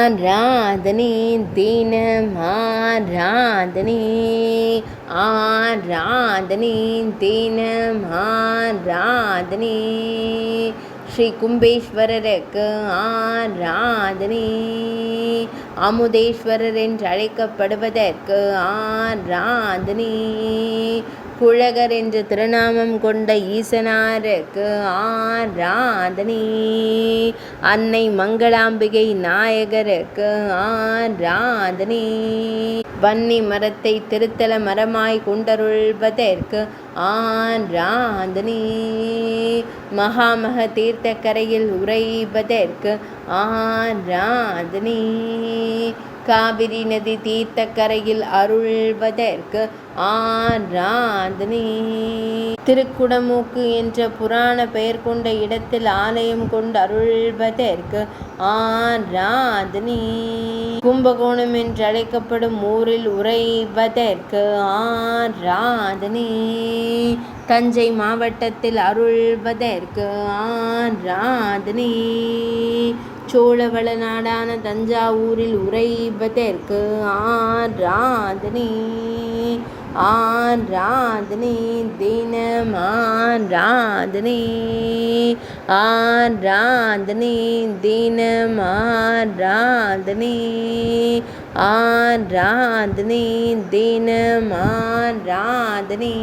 ஆராதனை தினம் ஆராதனை ஆராதனை தினம் ஆராதனை ஸ்ரீ கும்பேஸ்வரருக்கு ஆராதனை அமுதேஸ்வரர் என்று அழைக்கப்படுவதற்கு ஆராதனை குழகர் என்று திருநாமம் கொண்ட ஈசனாருக்கு ஆராதனை அன்னை மங்களாம்பிகை நாயகருக்கு ஆராதனை வன்னி மரத்தை திருத்தல மரமாய் கொண்டருள்வதற்கு ஆராதனை மகாமக தீர்த்த கரையில் உறைவதற்கு ஆராதனை காவிரி நதி தீர்த்த கரையில் அருள்வதற்கு ஆராதனை திருக்குடமூக்கு என்ற புராண பெயர் கொண்ட இடத்தில் ஆலயம் கொண்டு அருள்வதற்கு ஆராதனை கும்பகோணம் என்று அழைக்கப்படும் ஊரில் உறைவதற்கு ஆராதனை தஞ்சை மாவட்டத்தில் அருள்வதற்கு ஆராதனை சோழவள நாடான தஞ்சாவூரில் உறைவதற்கு ஆராதனை ஆராதனை தினம் ஆராதனை ஆராதனை தினம் ஆராதனை ஆராதனை தினம் ஆராதனை